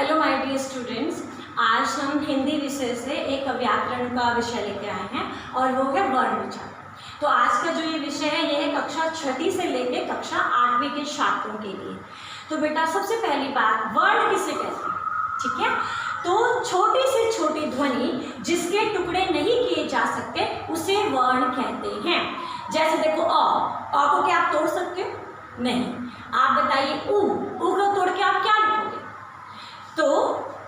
Hello my dear students, आज हम हिंदी विषय से एक व्याकरण का विषय लेके आए हैं और वो है वर्ण विचार। तो आज का जो ये विषय है ये है कक्षा 6ठी से लेकर कक्षा 8वीं के छात्रों के लिए। तो बेटा सबसे पहली बात, वर्ण किसे कहते हैं? ठीक है, तो छोटी से छोटी ध्वनि जिसके टुकड़े नहीं किए जा सकते उसे वर्ण कहते हैं। जैसे देखो अ को क्या आप तोड़ सकते हो? नहीं। आप बताइए ऊ को तोड़ के आप क्या लिखोगे? तो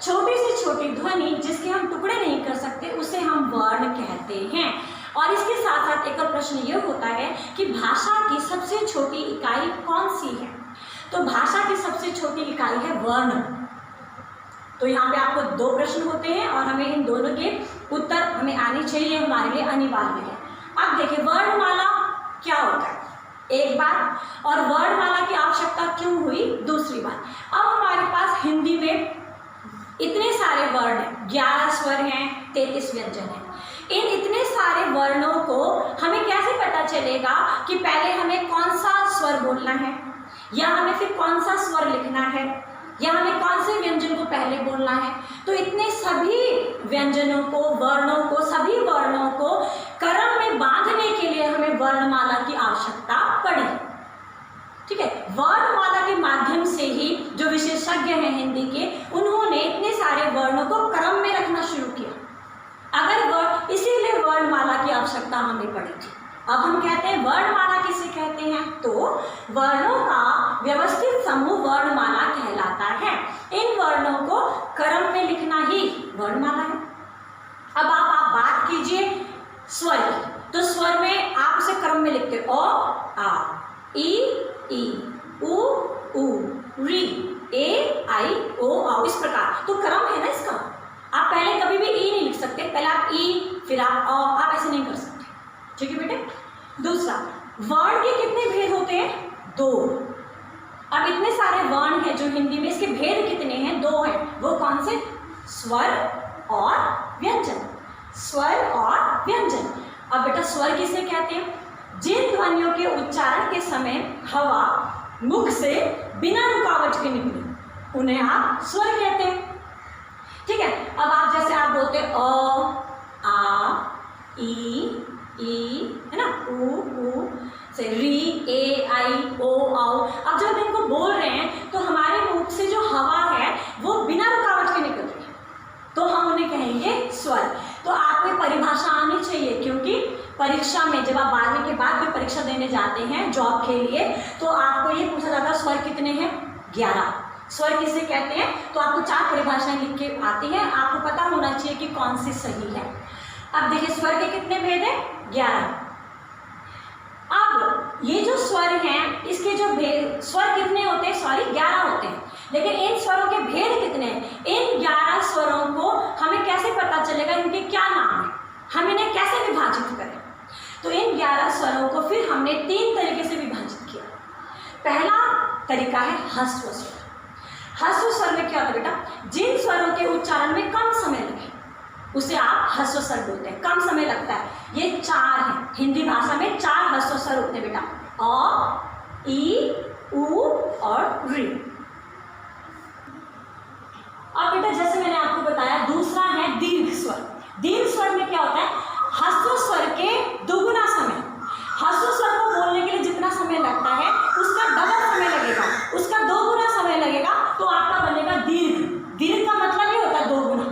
छोटी से छोटी ध्वनि जिसके हम टुकड़े नहीं कर सकते उसे हम वर्ण कहते हैं। और इसके साथ साथ एक और प्रश्न ये होता है कि भाषा की सबसे छोटी इकाई कौन सी है? तो भाषा की सबसे छोटी इकाई है वर्ण। तो यहाँ पे आपको दो प्रश्न होते हैं और हमें इन दोनों के उत्तर हमें आने चाहिए, हमारे लिए अनिवार्य है। अब देखिए वर्णमाला क्या होता है एक बात, और वर्णमाला की आवश्यकता क्यों हुई दूसरी बात। अब हमारे पास हिंदी में इतने सारे वर्ण हैं, 11 स्वर हैं, 33 व्यंजन हैं। इन इतने सारे वर्णों को हमें कैसे पता चलेगा कि पहले हमें कौन सा स्वर बोलना है, या हमें फिर कौन सा स्वर लिखना है, या हमें कौन से व्यंजन को पहले बोलना है? तो इतने सभी व्यंजनों को, वर्णों को, सभी वर्णों को क्रम में बांधने के लिए हमें वर्णमाला की आवश्यकता पड़ी। ठीक है, वर्णमाला के माध्यम से ही जो विशेषज्ञ हैं हिंदी के, उन्होंने इतने सारे वर्णों को क्रम में रखना शुरू किया। इसीलिए वर्णमाला की आवश्यकता हमें पड़ी थी। अब हम कहते हैं वर्णमाला किसे कहते हैं? तो वर्णों का व्यवस्थित समूह वर्णमाला कहलाता है। इन वर्णों को क्रम में लिखना ही वर्णमाला है। अब आप बात कीजिए स्वर की, तो स्वर में आप उसे क्रम में लिखते हो अ आ, ई उ ऊ, री ए आई ओ औ, इस प्रकार। तो क्रम है ना इसका। आप पहले कभी भी ई नहीं लिख सकते, पहले आप ई फिर आप अ, आप ऐसे नहीं कर सकते। ठीक है बेटे। दूसरा, वर्ण के कितने भेद होते हैं? 2। अब इतने सारे वर्ण हैं जो हिंदी में, इसके भेद कितने हैं? 2 हैं। वो कौन से? स्वर और व्यंजन। स्वर और व्यंजन। अब बेटा स्वर किसे कहते हैं? जिन ध्वनियों के उच्चारण के समय हवा मुख से बिना रुकावट के निकले उन्हें आप स्वर कहते हैं। ठीक है। अब आप जैसे आप बोलते अ आ ई है ना, ऊ से री ए आई ओ औ। अब जब इनको बोल रहे हैं तो हमारे मुख से जो हवा है वो बिना रुकावट के निकल रही है, तो हम उन्हें कहेंगे स्वर। तो आपको परिभाषा आनी चाहिए, क्योंकि परीक्षा में जब आप 12वीं के बाद में परीक्षा देने जाते हैं जॉब के लिए, तो आपको ये पूछा जाता है स्वर कितने हैं? 11। स्वर किसे कहते हैं? तो आपको 4 परिभाषाएं लिख के आती हैं, आपको पता होना चाहिए कि कौन सी सही है। अब देखिए स्वर के कितने भेद हैं? 11। अब ये जो स्वर हैं, इसके जो भेद, स्वर कितने होते हैं? सॉरी 11 होते हैं, लेकिन इन स्वरों के भेद कितने हैं? इन 11 स्वरों को हमें कैसे पता चलेगा इनके क्या नाम है, हम इन्हें कैसे विभाजित करें? तो इन 11 स्वरों को फिर हमने 3 तरीके से विभाजित किया। पहला तरीका है ह्रस्व स्वर। ह्रस्व स्वर में क्या होता है बेटा? जिन स्वरों के उच्चारण में कम समय लगे उसे आप ह्रस्व स्वर बोलते हैं। कम समय लगता है, ये 4 हैं। हिंदी भाषा में 4 ह्रस्व स्वर होते हैं बेटा, अ ई उ और री। अब बेटा जैसे मैंने आपको बताया, दूसरा है दीर्घ स्वर। दीर्घ स्वर में क्या होता है? ह्रस्व स्वर के दुगुना समय। ह्रस्व स्वर को बोलने के लिए जितना समय लगता है उसका डबल समय लगेगा, उसका 2 गुना समय लगेगा, तो आपका बनेगा दीर्घ। दीर्घ का मतलब ये होता है 2 गुना।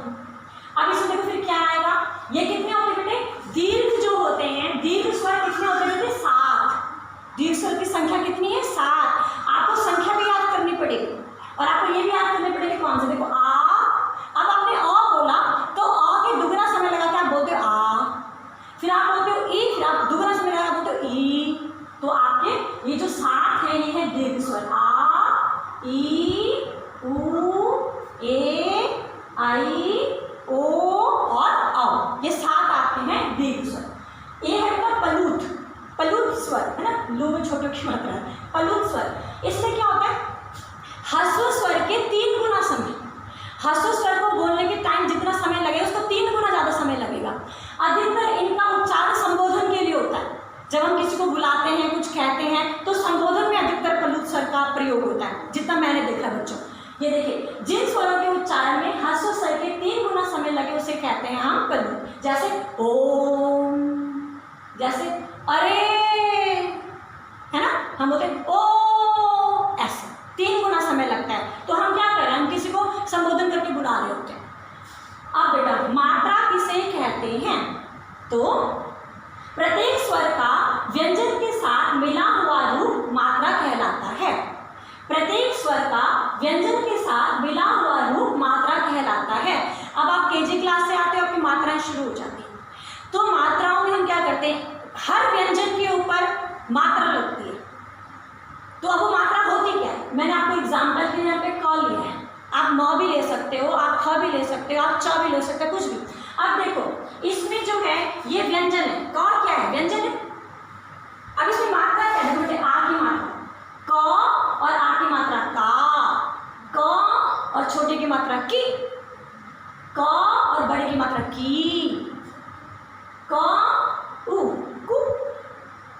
अब इसमें देखो फिर क्या आएगा? ये कितने होते बेटे? दीर्घ जो होते हैं, दीर्घ स्वर कितने होते हैं बेटे? 7। दीर्घ स्वर की संख्या कितनी है? 7। आपको संख्या भी याद करनी पड़ेगी, और आपको ये भी याद करनी पड़ेगी कौन से। देखो आ, अब आपने अ बोला तो अ के दुगना समय लगा के आप बोलते हो आ, फिर आप बोलते हो ई, फिर आप दुगना समय लगा बोलते हो ई। तो आपके ये जो 7 है ये है दीर्घ स्वर। आ ई उ ए आई ओ और औ, ये 7 आपके हैं दीर्घ स्वर। ये है बेटा पलूट। पलूट स्वर है ना, लू में छोटे की मात्रा है। पलूट स्वर, इसमें क्या होता है? ह्रस्व स्वर के 3 गुना समय। ह्रस्व स्वर को बोलने के टाइम जितना समय लगेगा उसको 3 गुना ज़्यादा समय लगेगा। अधिकतर इनका उच्चारण संबोधन के लिए होता है। जब हम किसी को बुलाते हैं, कुछ कहते हैं, तो संबोधन में अधिकतर पलूट स्वर का प्रयोग होता है, जितना मैंने देखा बच्चों। ये देखिए, जिन स्वरों के उच्चारण कहते हैं हम पल्लू। जैसे ओम, जैसे अरे, है ना, हम बोलते हैं ओ, ऐसे 3 गुना समय लगता है। तो हम क्या कर रहे हैं, हम किसी को संबोधन करके बुला रहे होते हैं। अब बेटा मात्रा किसे कहते हैं, तो प्रत्येक स्वर का व्यंजन के साथ मिला हुआ रूप मात्रा कहलाता है। प्रत्येक स्वर का व्यंजन के साथ मिला हुआ रूप मात्रा कहलाता है। अब आप केजी क्लास से आते हो, आपकी मात्राएं शुरू हो जाती हैं। तो मात्राओं में हम क्या करते हैं, हर व्यंजन के ऊपर मात्रा लगती है। तो अब वो मात्रा होती क्या है, मैंने आपको एग्जाम्पल के यहाँ पे क लिया है। आप म भी ले सकते हो, आप ख भी ले सकते हो, आप च भी ले सकते हो, कुछ भी। अब देखो इसमें जो है ये व्यंजन है, क क्या है, व्यंजन है। अब इसमें मात्रा क्या है, बेटे आ की मात्रा क और आ की मात्रा का, क और छोटे की मात्रा की, क और बड़े की मात्रा की, क उ कु,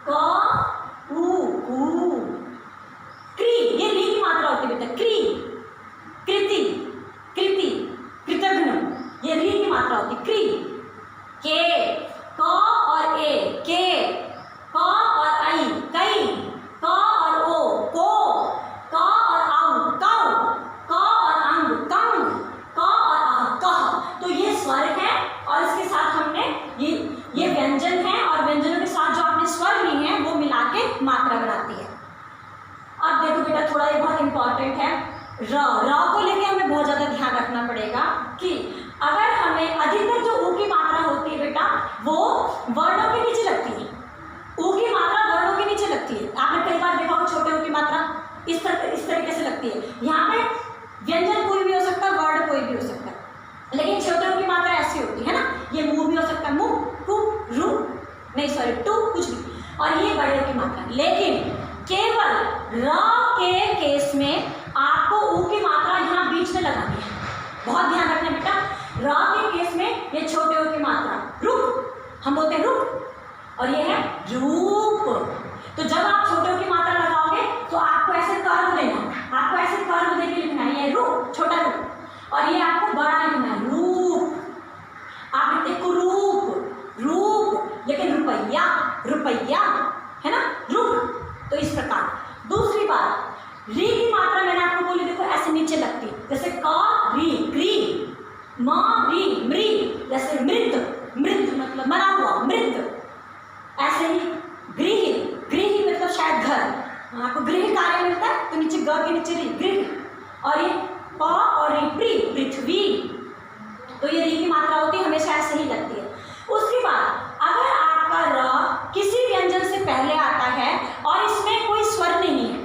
क उ कु, क्री, ये री की मात्रा होती है बेटा, क्री, कृति, कृति, कृतघ्न, ये री की मात्रा होती है, क्री, के, क और ए, के, क और आई, कई, क और ओ, को, क और आउ, कौ, क और अंग, कंग, क और आह, कह। तो ये स्वर है और इसके साथ हमने ये व्यंजन है और व्यंजनों के साथ जो आपने स्वर लिए हैं वो मिला के मात्रा बनाती है। अब देखो बेटा थोड़ा ये बहुत इंपॉर्टेंट है, र को लेके हमें बहुत ज़्यादा ध्यान रखना पड़ेगा कि अगर हमें अधिकतर जो ऊ की मात्रा होती है बेटा वो वर्णों के नीचे लगती है। ऊ की मात्रा वर्णों के नीचे लगती है। आपने कई बार देखा हो छोटे ऊ की मात्रा इस तरीके से लगती है। यहाँ पे व्यंजन कोई भी हो सकता है, वर्ण कोई भी हो सकता है, लेकिन छोटे ऊ की मात्रा ऐसी होती है ना, ये मुंह भी हो सकता है, मुंह, कु, रू, नहीं सॉरी टू, कुछ भी, और ये बड़े ऊ की मात्रा। लेकिन केवल र के केस में आपको ऊ की मात्रा यहाँ बीच में लगानी है। बहुत ध्यान रखना बेटा, र के केस में ये छोटे ऊ की मात्रा रूप, हम बोलते हैं रूप, और ये है रूप। तो जब आप छोटे ऊ की मात्रा लगाओगे तो आपको ऐसे कर्व देना, आपको ऐसे कर्व देके लिखना है, ये रूप, छोटा रूप, और ये आपको बड़ा लिखना है, रूप। आप लिखते कुरूप, रूप, लेकिन रुपया, रुपया, है ना, रूप। तो इस प्रकार। दूसरी बात, री की मात्रा मैंने आपको बोली, देखो ऐसे नीचे लगती है, जैसे क री, क्री, म री, मृ, जैसे मृत, मृत मतलब मरा हुआ, मृत। ऐसे ही गृह, गृह मतलब शायद घर, आपको गृह कार्य मिलता है तो नीचे ग के नीचे री, गृह। और ये प और री, प्री, पृथ्वी। तो ये री की मात्रा होती है, हमेशा ऐसे ही लगती है। उसके बाद अगर आपका र किसी व्यंजन से पहले आता है और इसमें कोई स्वर नहीं है,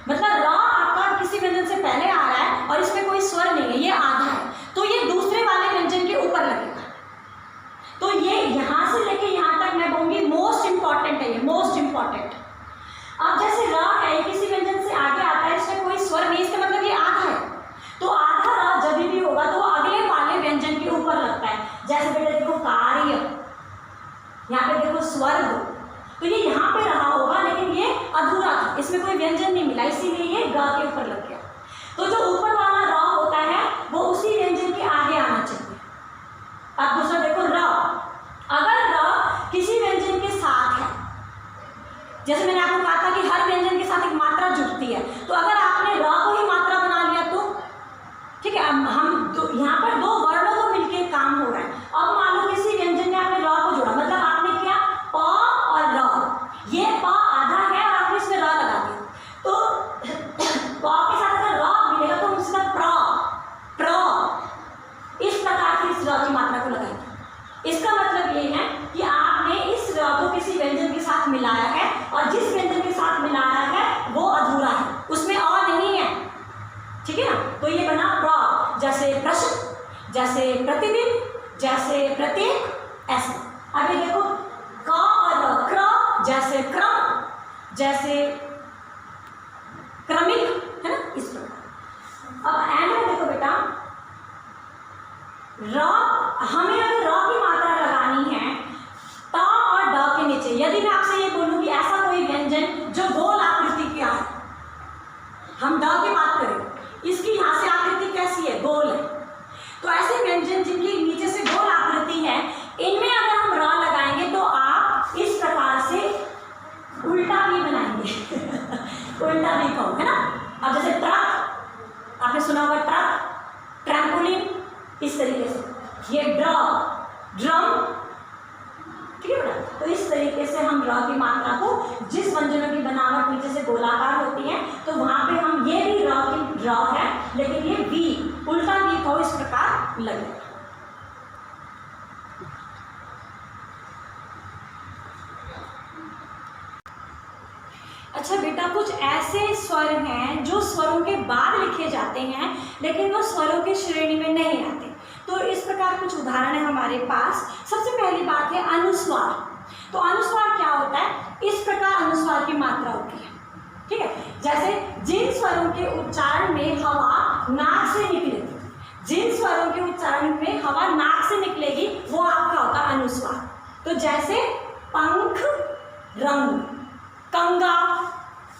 मतलब र आपका किसी व्यंजन से पहले आ रहा है और इसमें कोई स्वर नहीं है, ये आधा है, तो ये दूसरे वाले व्यंजन के ऊपर लगेगा। तो ये यहाँ से लेके यहाँ तक मैं कहूँगी मोस्ट इंपॉर्टेंट है, ये मोस्ट इंपॉर्टेंट। अब जैसे र है, किसी व्यंजन से आगे आता है, इसमें कोई स्वर नहीं, इसका मतलब ये आधा है। तो आधा र जब भी होगा तो वो अगले वाले व्यंजन के ऊपर लगता है। जैसे बेटे देखो कार्य, यहाँ पे देखो स्वर्ग, तो ये यहाँ पे रहा होगा लेकिन ये अधूरा था, इसमें कोई व्यंजन नहीं मिला, इसीलिए ये ग के ऊपर लग गया। तो जो ऊपर वाला र होता है वो उसी व्यंजन के आगे आना चाहिए। अब दूसरा देखो र, अगर र किसी व्यंजन के साथ है, जैसे मैंने आपको कहा था कि हर व्यंजन के साथ एक मात्रा जुड़ती है, तो अगर आपने र को ही मात्रा बना लिया तो ठीक है, हम तो यहाँ पर दो वर्णों को मिलके काम हो रहा है। अब मान लो किसी व्यंजन में आपने र को जोड़ा, मतलब आपने क्या प और र, ये प आधा है और आपने इसमें र लगा दिया, तो प के साथ अगर र मिलेगा तो उसका प्र, प्र, इस प्रकार से इस र की मात्रा को लगाएंगे। इसका मतलब ये है कि आपने इस र को किसी व्यंजन के साथ मिलाया है और जिस व्यंजन के साथ मिलाया है वो अधूरा है, उसमें और नहीं है, ठीक है ना। तो ये बना प्र, जैसे प्रश्न, जैसे प्रतिदिन, जैसे प्रत्येक, ऐसे। अभी देखो क और क्र, जैसे क्रम, जैसे क्रमिक, है ना, इस प्रकार। अब एंड में देखो बेटा र, हमें अगर र की मात्रा लगानी है ट और ड के नीचे, यदि मैं आपसे ये बोलूं कि ऐसा कोई व्यंजन जो गोल आकृति का है, हम ड की बात करें, इसकी यहाँ से आकृति कैसी है, गोल है, तो ऐसे व्यंजन जिनकी नीचे से गोल वायलिन, इस तरीके से। ये ड्र, ड्रम, ठीक है बेटा। तो इस तरीके से हम र की मात्रा को, जिस व्यंजनों की बनावट नीचे से गोलाकार होती है तो वहां पे हम ये भी र की र है, लेकिन ये वी, उल्टा वी को इस प्रकार लगेगा। अच्छा बेटा, कुछ ऐसे स्वर हैं जो स्वरों के बाद लिखे जाते हैं लेकिन वो स्वरों की श्रेणी में नहीं आते। तो इस प्रकार कुछ उदाहरण है हमारे पास। सबसे पहली बात है अनुस्वार। तो अनुस्वार क्या होता है? इस प्रकार अनुस्वार की मात्रा होती है, ठीक है। जैसे जिन स्वरों के उच्चारण में हवा नाक से निकलेगी, जिन स्वरों के उच्चारण में हवा नाक से निकलेगी वो आपका होता है अनुस्वार। तो जैसे पंख, रंग, कंगा,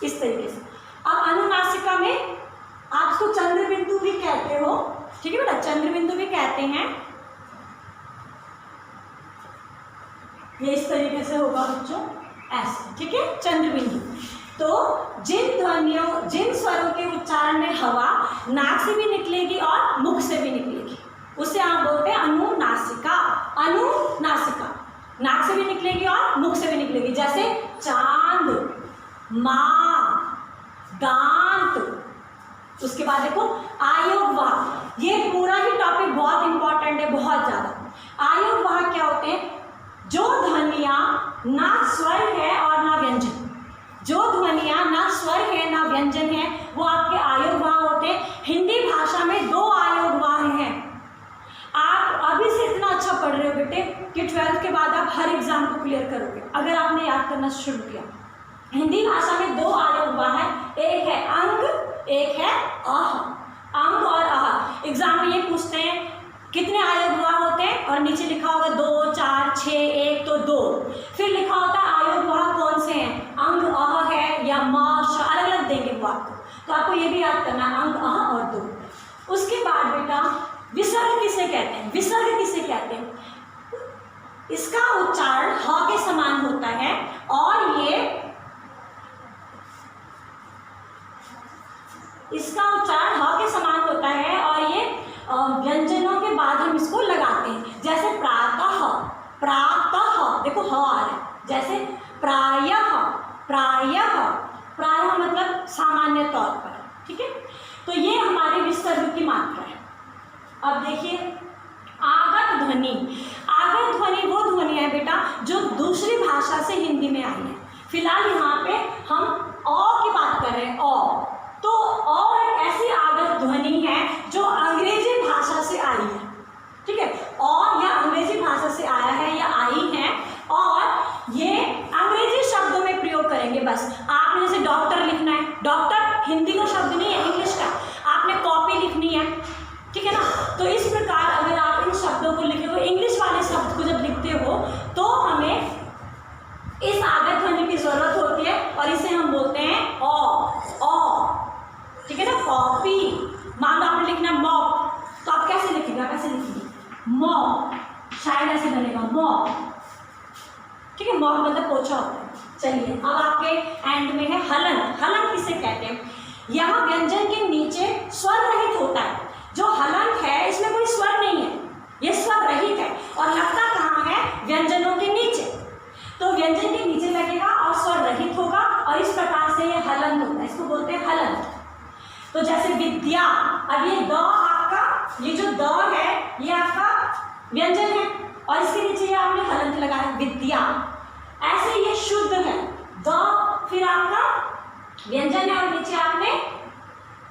इस तरीके से। अब अनुनासिका में आप इसको चंद्र बिंदु भी कहते हो, ठीक है बेटा, चंद्र बिंदु भी कहते हैं। ये इस तरीके से होगा बच्चों, ऐसे, ठीक है, चंद्र बिंदु। तो जिन ध्वनियों, जिन स्वरों के उच्चारण में हवा नाक से भी निकलेगी और मुख से भी निकलेगी, उसे आप बोलते हैं अनुनासिका। अनुनासिका, नाक से भी निकलेगी और मुख से भी निकलेगी। जैसे चांद, माँ, दांत। उसके बाद देखो आयोगवाह। ये पूरा ही टॉपिक बहुत इंपॉर्टेंट है, बहुत ज्यादा। आयोगवाह क्या होते हैं? जो ध्वनियां ना स्वर है और ना व्यंजन, जो ध्वनियां ना स्वर है ना व्यंजन है, वो आपके आयोगवाह होते हैं। हिंदी भाषा में 2 आयोगवाह हैं। आप अभी से इतना अच्छा पढ़ रहे हो बेटे कि 12th के बाद आप हर एग्जाम को क्लियर करोगे अगर आपने याद करना शुरू किया। हिंदी भाषा में 2 आयोगवाह हैं, एक है अंग, एक है अह। अंग और अह। एग्जाम में ये पूछते हैं कितने आयोगवाह होते हैं, और नीचे लिखा होगा 2, 4, 6, 1 तो 2। फिर लिखा होता है आयोगवाह कौन से हैं, अंग, अह है या म, श, अलग अलग देंगे वो आपको। तो आपको ये भी याद करना है, अंग, अह और 2। उसके बाद बेटा विसर्ग किसे कहते हैं? विसर्ग किसे कहते हैं? इसका उच्चारण ह के समान होता है और ये इसका उच्चारण ह के समान होता है और ये व्यंजनों के बाद हम इसको लगाते हैं। जैसे प्रातः, प्रातः, देखो ह आ रहा है। जैसे प्रायः, प्रायः, प्रायः मतलब सामान्य तौर पर, ठीक है। तो ये हमारे विसर्ग की मात्रा है। अब देखिए आगत ध्वनि। आगत ध्वनि वो ध्वनि है बेटा जो दूसरी भाषा से हिंदी में आई है। फिलहाल यहाँ पे हम अ की बात कर रहे हैं, अ। तो अ एक ऐसी आगत ध्वनि है जो अंग्रेजी भाषा से आई है, ठीक है। अ या अंग्रेजी भाषा से आया है या आई है और ये अंग्रेजी शब्दों में प्रयोग करेंगे। बस आपने जैसे डॉक्टर लिखना है, डॉक्टर हिंदी का शब्द नहीं है, इंग्लिश का। आपने कॉपी लिखनी है, ठीक है ना। तो इस प्रकार अगर आप इन शब्दों को लिखे हो, इंग्लिश वाले शब्द को जब लिखते हो तो हमें इस आगत ध्वनि की जरूरत होती है और इसे हम बोलते हैं अ, ठीक है ना। कॉपी, मान लो आपने लिखना मॉप, तो आप कैसे लिखेगा, कैसे लिखेंगे? मॉप, शायद ऐसे बनेगा मॉप, ठीक है। मॉप मतलब पोछा होता है। चलिए अब आपके एंड में है हलन। हलन किसे कहते हैं? यहाँ व्यंजन के नीचे स्वर रहित होता है। जो हलन है इसमें कोई स्वर नहीं है, ये स्वर रहित है और लगता कहाँ है? व्यंजनों के नीचे। तो व्यंजन के नीचे लगेगा और स्वर रहित होगा और इस प्रकार से ये हलन होता है, इसको बोलते हैं हलन। तो जैसे विद्या, अब ये द आपका, ये जो द है ये आपका व्यंजन है और इसके नीचे ये आपने हलंत लगाया विद्या। ऐसे ये शुद्ध है, द फिर आपका व्यंजन है और नीचे आपने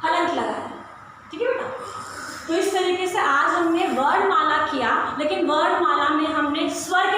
हलंत लगाया, ठीक है बेटा। तो इस तरीके से आज हमने वर्णमाला किया, लेकिन वर्णमाला में हमने स्वर